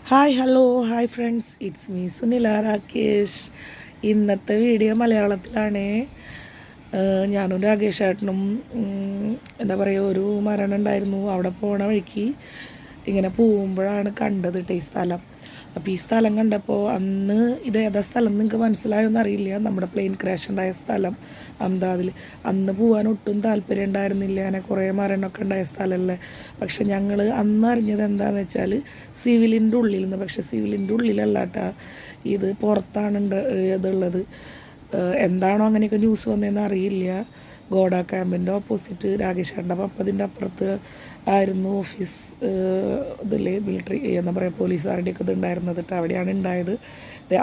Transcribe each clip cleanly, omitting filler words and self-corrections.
Hi friends, it's me Sunila Rakesh. ഇന്നത്തെ video മലയാളത്തിലാണ്. ഞാനും രാകേഷ് ഏട്ടനും എന്താ പറയുക, ഒരു മരണം ഉണ്ടായിരുന്നു. അവിടെ പോണ വഴിക്ക് ഇങ്ങനെ പോകുമ്പോഴാണ് കണ്ടത് ഈ സ്ഥലം. അപ്പോൾ ഈ സ്ഥലം കണ്ടപ്പോൾ അന്ന് ഇത് ഏതാ സ്ഥലം നിങ്ങൾക്ക് മനസ്സിലായോന്ന് അറിയില്ല. നമ്മുടെ പ്ലെയിൻ ക്രാഷ് ഉണ്ടായ സ്ഥലം അഹമ്മദാബാദിൽ. അന്ന് പോകാൻ ഒട്ടും താല്പര്യം ഉണ്ടായിരുന്നില്ല. അങ്ങനെ കുറേ മരണമൊക്കെ ഉണ്ടായ സ്ഥലമല്ലേ. പക്ഷെ ഞങ്ങൾ അന്ന് അറിഞ്ഞത് എന്താണെന്ന് വെച്ചാൽ സിവിലിൻ്റെ ഉള്ളിൽ നിന്ന്. പക്ഷെ സിവിലിൻ്റെ ഉള്ളിലല്ല കേട്ടോ, ഇത് പുറത്താണ് ഇതുള്ളത്. എന്താണോ അങ്ങനെയൊക്കെ ന്യൂസ് വന്നതെന്ന് അറിയില്ല. ഗോഡ ക്യാമ്പിൻ്റെ ഓപ്പോസിറ്റ് രാകേഷേട്ടൻ്റെ പപ്പതിൻ്റെ അപ്പുറത്ത് ആയിരുന്നു ഓഫീസ്. ഇതിൽ മിലിറ്ററി എന്താ പറയുക, പോലീസുകാരുടെയൊക്കെ ഇത് ഉണ്ടായിരുന്നത് കേട്ടോ. അവിടെയാണ് ഉണ്ടായത്.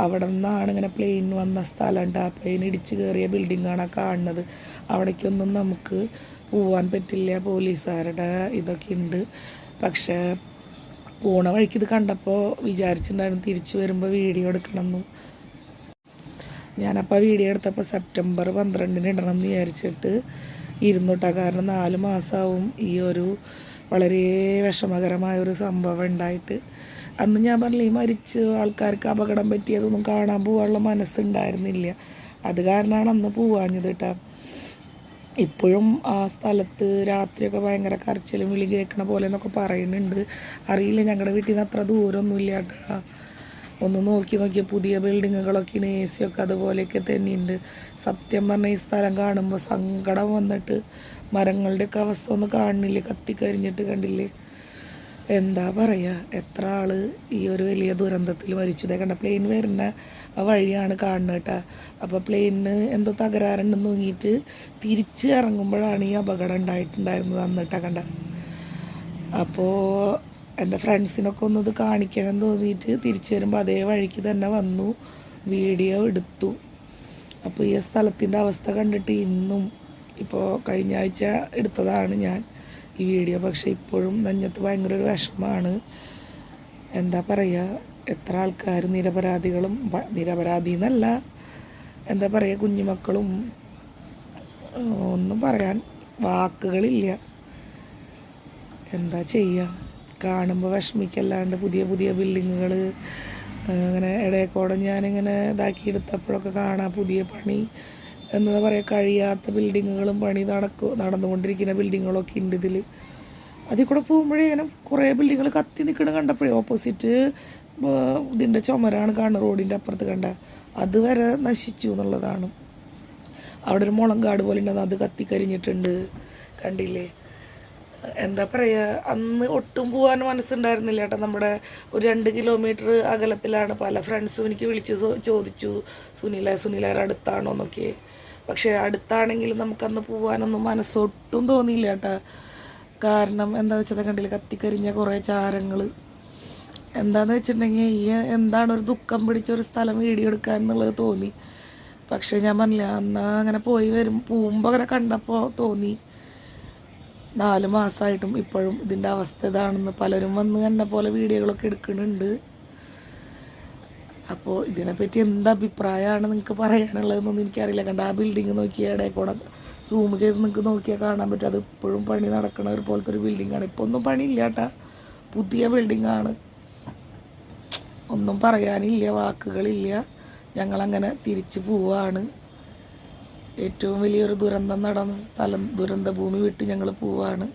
അവിടെ നിന്നാണ് ഇങ്ങനെ പ്ലെയിൻ വന്ന സ്ഥലമുണ്ട്. ആ പ്ലെയിൻ ഇടിച്ച് കയറിയ ബിൽഡിങ്ങാണ് കാണുന്നത്. അവിടേക്കൊന്നും നമുക്ക് പോവാൻ പറ്റില്ല, പോലീസുകാരുടെ ഇതൊക്കെ ഉണ്ട്. പക്ഷേ പോണ വഴിക്ക് ഇത് കണ്ടപ്പോൾ വിചാരിച്ചിട്ടുണ്ടായിരുന്നു തിരിച്ചു വരുമ്പോൾ വീഡിയോ എടുക്കണമെന്നു. ഞാനപ്പോൾ വീഡിയോ എടുത്തപ്പോൾ സെപ്റ്റംബർ 12 ഇടണം എന്ന് വിചാരിച്ചിട്ട് ഇരുന്നുട്ടാ. കാരണം 4 മാസമാവും ഈ ഒരു വളരെ വിഷമകരമായൊരു സംഭവം ഉണ്ടായിട്ട്. അന്ന് ഞാൻ പറഞ്ഞില്ല, ഈ മരിച്ച് ആൾക്കാർക്ക് അപകടം പറ്റിയതൊന്നും കാണാൻ പോകാനുള്ള മനസ്സുണ്ടായിരുന്നില്ല. അത് കാരണമാണ് അന്ന് പോവാഞ്ഞത് കേട്ടോ. ഇപ്പോഴും ആ സ്ഥലത്ത് രാത്രിയൊക്കെ ഭയങ്കര കരച്ചിലും വിളി കേൾക്കണ പോലെ എന്നൊക്കെ പറയുന്നുണ്ട്. അറിയില്ല, ഞങ്ങളുടെ വീട്ടിൽ നിന്ന് അത്ര ദൂരമൊന്നുമില്ല കേട്ടോ. ഒന്ന് നോക്കിയ പുതിയ ബിൽഡിങ്ങുകളൊക്കെ എ സി ഒക്കെ അതുപോലെയൊക്കെ തന്നെയുണ്ട്. സത്യം പറഞ്ഞാൽ ഈ സ്ഥലം കാണുമ്പോൾ സങ്കടം വന്നിട്ട് മരങ്ങളുടെയൊക്കെ അവസ്ഥ ഒന്ന് കാണുന്നില്ല, കത്തിക്കരിഞ്ഞിട്ട് കണ്ടില്ലേ. എന്താ പറയുക, എത്ര ആൾ ഈ ഒരു വലിയ ദുരന്തത്തിൽ മരിച്ചതേ കണ്ട. പ്ലെയിൻ വരുന്ന ആ വഴിയാണ് കാണുന്നത് കേട്ടോ. അപ്പോൾ പ്ലെയിനിന് എന്തോ തകരാറുണ്ടെന്ന് തോന്നിയിട്ട് തിരിച്ച് ഇറങ്ങുമ്പോഴാണ് ഈ അപകടം ഉണ്ടായിട്ടുണ്ടായിരുന്നത് അന്നിട്ടാ കണ്ട. അപ്പോൾ എൻ്റെ ഫ്രണ്ട്സിനൊക്കെ ഒന്നത് കാണിക്കണം തോന്നിയിട്ട് തിരിച്ചു വരുമ്പോൾ അതേ വഴിക്ക് തന്നെ വന്നു, വീഡിയോ എടുത്തു. അപ്പോൾ ഈ സ്ഥലത്തിൻ്റെ അവസ്ഥ കണ്ടിട്ട് ഇന്നും, ഇപ്പോൾ കഴിഞ്ഞ ആഴ്ച എടുത്തതാണ് ഞാൻ ഈ വീഡിയോ. പക്ഷേ ഇപ്പോഴും നെഞ്ഞത്ത് ഭയങ്കര ഒരു വിഷമമാണ്. എന്താ പറയുക, എത്ര ആൾക്കാർ നിരപരാധികളും, നിരപരാധി എന്നല്ല, എന്താ പറയുക, കുഞ്ഞുമക്കളും, ഒന്നും പറയാൻ വാക്കുകളില്ല. എന്താ ചെയ്യുക, കാണുമ്പോൾ വിഷമിക്കല്ലാണ്ട്. പുതിയ ബിൽഡിങ്ങുകൾ അങ്ങനെ ഇടയക്കോടെ ഞാനിങ്ങനെ ഇതാക്കിയെടുത്തപ്പോഴൊക്കെ കാണാം പുതിയ പണി എന്താ പറയുക, കഴിയാത്ത ബിൽഡിങ്ങുകളും പണി നടന്നുകൊണ്ടിരിക്കുന്ന ബിൽഡിങ്ങുകളൊക്കെ ഉണ്ട് ഇതിൽ. അതിൽ കൂടെ പോകുമ്പോഴേ ഇങ്ങനെ കുറേ ബിൽഡിങ്ങുകൾ കത്തി നിൽക്കണം കണ്ടപ്പോഴേ, ഓപ്പോസിറ്റ് ഇതിൻ്റെ ചുമരാണ് കാണുന്നത്, റോഡിൻ്റെ അപ്പുറത്ത് കണ്ട. അതുവരെ നശിച്ചു എന്നുള്ളതാണ്. അവിടെ ഒരു മുളങ്കാട് പോലെ ഉണ്ടെന്ന്, അത് കത്തിക്കരിഞ്ഞിട്ടുണ്ട് കണ്ടില്ലേ. എന്താ പറയുക, അന്ന് ഒട്ടും പോകാൻ മനസ്സുണ്ടായിരുന്നില്ല കേട്ടോ. നമ്മുടെ ഒരു 2 കിലോമീറ്റർ അകലത്തിലാണ്. പല ഫ്രണ്ട്സും എനിക്ക് വിളിച്ച് ചോദിച്ചു, സുനിലയുടെ അടുത്താണോ എന്നൊക്കെ. പക്ഷേ അടുത്താണെങ്കിലും നമുക്കന്ന് പോകാനൊന്നും മനസ്സൊട്ടും തോന്നിയില്ല കേട്ടോ. കാരണം എന്താ വെച്ചാൽ കണ്ടില്ല, കത്തിക്കരിഞ്ഞ കുറേ ചാരങ്ങൾ. എന്താണെന്ന് വെച്ചിട്ടുണ്ടെങ്കിൽ ഈ എന്താണ് ഒരു ദുഃഖം പിടിച്ചൊരു സ്ഥലം വീഡിയോ എടുക്കാൻ എന്നുള്ളത് തോന്നി. പക്ഷേ ഞാൻ പറഞ്ഞില്ല, അന്ന് അങ്ങനെ പോകുമ്പോൾ അങ്ങനെ കണ്ടപ്പോൾ തോന്നി 4 മാസമായിട്ടും ഇപ്പോഴും ഇതിൻ്റെ അവസ്ഥ ഇതാണെന്ന്. പലരും വന്ന് എന്നെ പോലെ വീഡിയോകളൊക്കെ എടുക്കുന്നുണ്ട്. അപ്പോൾ ഇതിനെപ്പറ്റി എന്ത് അഭിപ്രായമാണ് നിങ്ങൾക്ക് പറയാനുള്ളതെന്നൊന്നും എനിക്കറിയില്ല. കണ്ട ആ ബിൽഡിങ് നോക്കിയാൽ ഇടയ്ക്കൂടെ സൂം ചെയ്ത് നിങ്ങൾക്ക് നോക്കിയാൽ കാണാൻ പറ്റും. അത് ഇപ്പോഴും പണി നടക്കണ ഒരു പോലത്തെ ഒരു ബിൽഡിങ്ങാണ്. ഇപ്പോൾ ഒന്നും പണിയില്ല കേട്ടാ, പുതിയ ബിൽഡിങ്ങാണ്. ഒന്നും പറയാനില്ല, വാക്കുകളില്ല. ഞങ്ങളങ്ങനെ തിരിച്ചു പോവാണ്. ഏറ്റവും വലിയൊരു ദുരന്തം നടന്ന സ്ഥലം, ദുരന്തഭൂമി വിട്ട് ഞങ്ങൾ പോവാണ്.